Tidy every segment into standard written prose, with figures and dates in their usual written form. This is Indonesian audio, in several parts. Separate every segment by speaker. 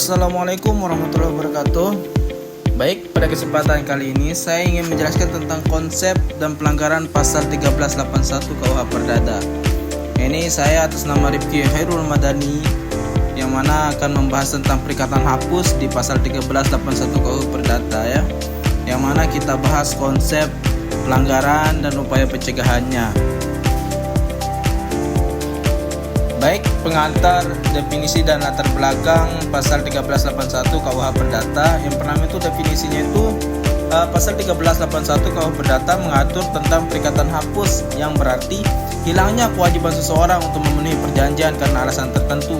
Speaker 1: Assalamualaikum warahmatullahi wabarakatuh. Baik, pada kesempatan kali ini saya ingin menjelaskan tentang konsep dan pelanggaran pasal 1381 KUH Perdata. Ini saya atas nama Rifki Khairul Madani, yang mana akan membahas tentang perikatan hapus di pasal 1381 KUH Perdata ya. Yang mana kita bahas konsep pelanggaran dan upaya pencegahannya. Baik, pengantar, definisi dan latar belakang pasal 1381 KUH Perdata. Yang pertama itu definisinya itu pasal 1381 KUH Perdata mengatur tentang perikatan hapus, yang berarti hilangnya kewajiban seseorang untuk memenuhi perjanjian karena alasan tertentu.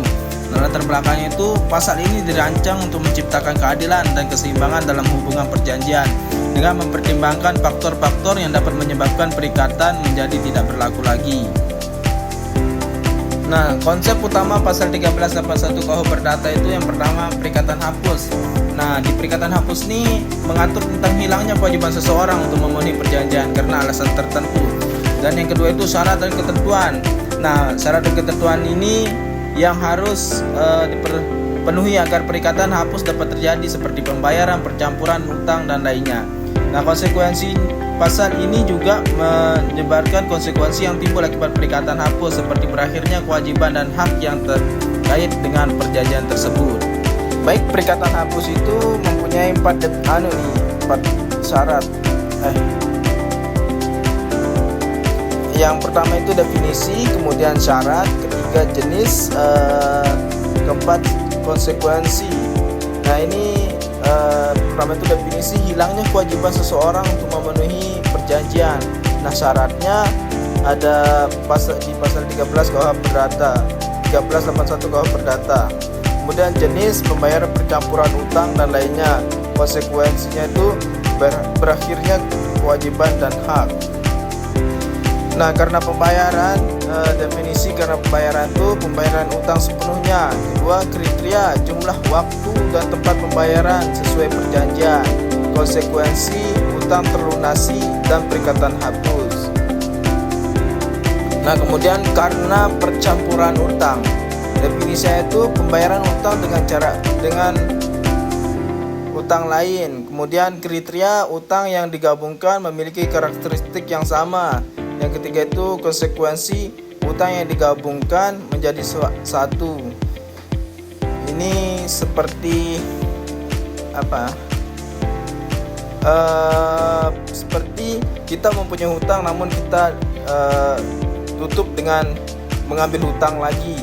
Speaker 1: Nah, latar belakangnya itu pasal ini dirancang untuk menciptakan keadilan dan keseimbangan dalam hubungan perjanjian dengan mempertimbangkan faktor-faktor yang dapat menyebabkan perikatan menjadi tidak berlaku lagi. Nah, konsep utama pasal 1381 KUH Perdata itu yang pertama perikatan hapus. Nah, di perikatan hapus ini mengatur tentang hilangnya kewajiban seseorang untuk memenuhi perjanjian karena alasan tertentu. Dan yang kedua itu syarat dan ketentuan. Nah, syarat dan ketentuan ini yang harus dipenuhi agar perikatan hapus dapat terjadi, seperti pembayaran, percampuran, utang, dan lainnya. Nah, konsekuensi pasal ini juga menyebarkan konsekuensi yang timbul akibat perikatan hapus, seperti berakhirnya kewajiban dan hak yang terkait dengan perjanjian tersebut. Baik, perikatan hapus itu mempunyai empat syarat. Yang pertama itu definisi, kemudian syarat, ketiga jenis, keempat konsekuensi. Nah, ini pertama itu definisi, hilangnya kewajiban seseorang untuk memenuhi perjanjian. Nah, syaratnya ada di pasal 13 KUH Perdata, 1381 KUH Perdata. Kemudian jenis, pembayaran, percampuran utang dan lainnya. Konsekuensinya itu berakhirnya kewajiban dan hak. Nah, karena pembayaran, definisi karena pembayaran itu pembayaran utang sepenuhnya. Kedua, kriteria, jumlah waktu dan tempat pembayaran sesuai perjanjian. Konsekuensi, utang terlunasi dan perikatan hapus. Nah, kemudian karena percampuran utang, definisinya itu pembayaran utang dengan utang lain. Kemudian kriteria, utang yang digabungkan memiliki karakteristik yang sama. Yang ketiga itu konsekuensi, utang yang digabungkan menjadi satu. Ini seperti apa? Seperti kita mempunyai hutang namun kita tutup dengan mengambil hutang lagi.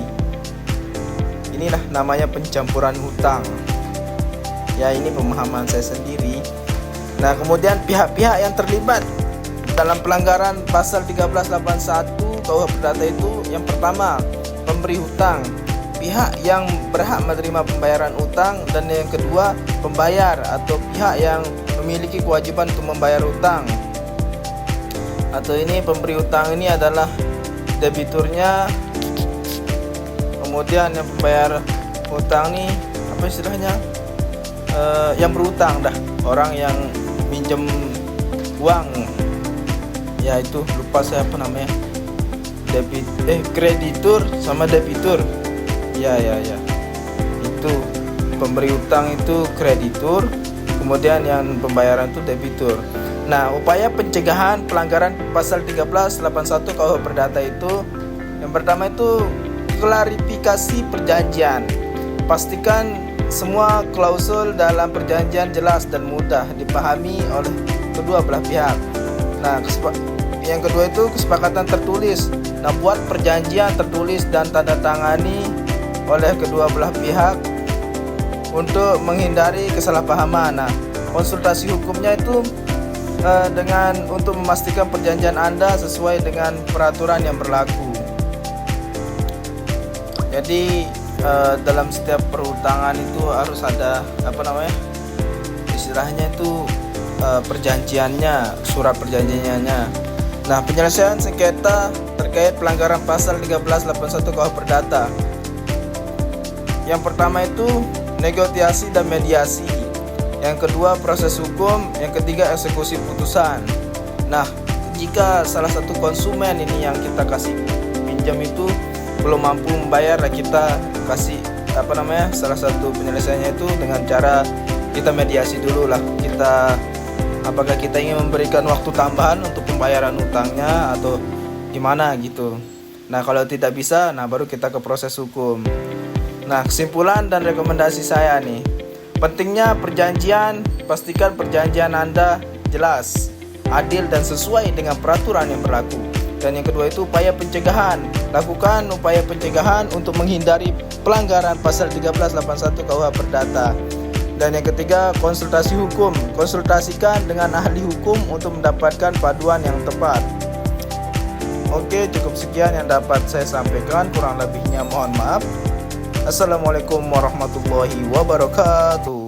Speaker 1: Inilah namanya pencampuran hutang. Ya, ini pemahaman saya sendiri. Nah, kemudian pihak-pihak yang terlibat dalam pelanggaran pasal 1381 KUH Perdata itu yang pertama, pemberi hutang, pihak yang berhak menerima pembayaran utang, dan yang kedua, pembayar atau pihak yang memiliki kewajiban untuk membayar utang. Atau ini pemberi hutang ini adalah debiturnya, kemudian yang pembayar hutang nih apa istilahnya? Yang berutang dah, orang yang minjem uang. Ya, itu lupa saya apa namanya, kreditur sama debitur. Ya, itu pemberi utang itu kreditur, kemudian yang pembayaran itu debitur. Nah, upaya pencegahan pelanggaran pasal 1381 KUH Perdata itu yang pertama itu klarifikasi perjanjian. Pastikan semua klausul dalam perjanjian jelas dan mudah dipahami oleh kedua belah pihak. Nah, yang kedua itu kesepakatan tertulis. Nah, buat perjanjian tertulis dan tanda tangani oleh kedua belah pihak untuk menghindari kesalahpahaman. Nah, konsultasi hukumnya itu untuk memastikan perjanjian Anda sesuai dengan peraturan yang berlaku. Jadi dalam setiap perhutangan itu harus ada istilahnya itu perjanjiannya, surat perjanjiannya. Nah, penyelesaian sengketa terkait pelanggaran pasal 1381 KUH Perdata. Yang pertama itu negosiasi dan mediasi. Yang kedua proses hukum. Yang ketiga eksekusi putusan. Nah, jika salah satu konsumen ini yang kita kasih pinjam itu belum mampu membayar, kita kasih salah satu penyelesaiannya itu dengan cara kita mediasi dulu lah, apakah kita ingin memberikan waktu tambahan untuk pembayaran utangnya atau gimana gitu. Nah kalau tidak bisa, nah baru kita ke proses hukum. Nah kesimpulan dan rekomendasi saya nih, pentingnya perjanjian, pastikan perjanjian Anda jelas, adil dan sesuai dengan peraturan yang berlaku. Dan yang kedua itu upaya pencegahan, lakukan upaya pencegahan untuk menghindari pelanggaran pasal 1381 KUH Perdata. Dan yang ketiga, konsultasi hukum, konsultasikan dengan ahli hukum untuk mendapatkan paduan yang tepat. Oke, cukup sekian yang dapat saya sampaikan, kurang lebihnya mohon maaf. Assalamualaikum warahmatullahi wabarakatuh.